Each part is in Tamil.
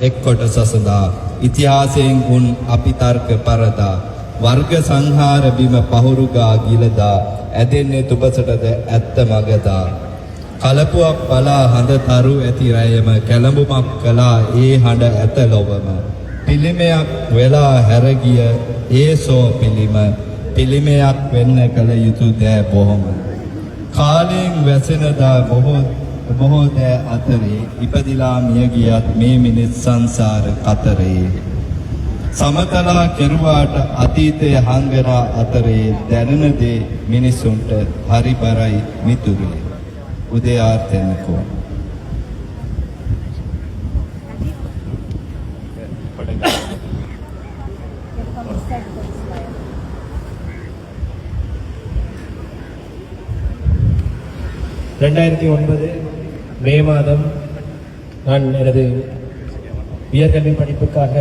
එක්කොට සසඳා ඉතිහාසයෙන් උන් අපි තර්ක පරදා වර්ග සංහාර බිම පහුරුගා ගිලදා ඇදෙන්නේ තුබසටද ඇත්ත මගදා කලපුවක් බලා හඳ තරු ඇති රැයම කැළඹුමක් කළා ඒ හඬ ඇත ලොවම පිළිමයක් වෙලා හැරගිය ඒසෝ පිළිමයක් වෙන්න කල යුතු දෑ බොහොම කාලයෙන් වැසෙනදා බොහෝ දෑ අතරේ ඉපදිලා මිය ගියත් මේ මිනිස් සංසාර කතරේ සමතලා කෙරුවාට අතීතයේ හංගනා අතරේ දැනෙන දේ මිනිසුන්ට හරි බරයි මිතුරේ උදේ ආර්තෙන්නකෝ 2009 மே மாதம் நான் எனது உயர்கல்வி படிப்புக்காக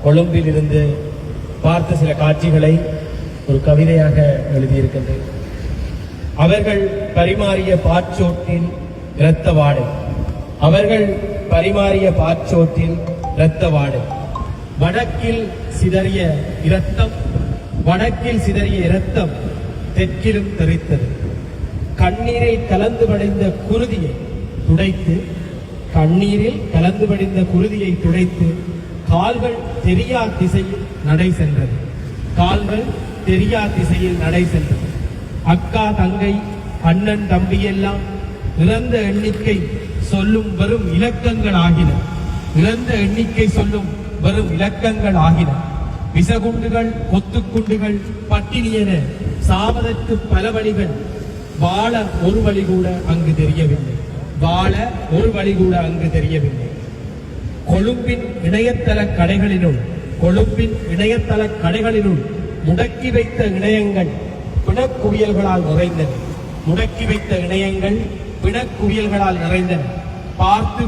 கொழும்பில் இருந்து பார்த்த சில காட்சிகளை ஒரு கவிதையாக எழுதியிருக்கின்றேன். அவர்கள் பரிமாறிய பாச்சோட்டில் இரத்த வாடை, அவர்கள் பரிமாறிய பாச்சோட்டில் இரத்த வாடை, வடக்கில் சிதறிய இரத்தம், வடக்கில் சிதறிய இரத்தம் தெற்கிலும் தெரித்தது. கண்ணீரில் கலந்து வடிந்த குருதியை துடைத்து, கண்ணீரில் கலந்து வடிந்த குருதியை துடைத்து கால்கள் தெரியா திசையில் நடை சென்றது. கால்கள் தெரியா திசையில் நடை சென்றது. அக்கா தங்கை அண்ணன் தம்பி எல்லாம் இறந்த எண்ணிக்கை சொல்லும் வெறும் இலக்கங்கள் ஆகின. இறந்த எண்ணிக்கை சொல்லும் வெறும் இலக்கங்கள் ஆகின. விசகுண்டுகள், கொத்துக்குண்டுகள், பட்டினியென சாவதற்கு பல வழிகள். வாழ ஒரு வழி கூட அங்கு தெரியவில்லை. வாழ ஒரு வழி கூட அங்கு தெரியவில்லை. கொழும்பின் இணையதள கடைகளினுள் முடக்கி வைத்த இணையங்கள் பிணக்குவியல்களால் நிறைந்தன. முடக்கி வைத்த இணையங்கள் பிணக்குவியல்களால் நிறைந்தன. பார்த்து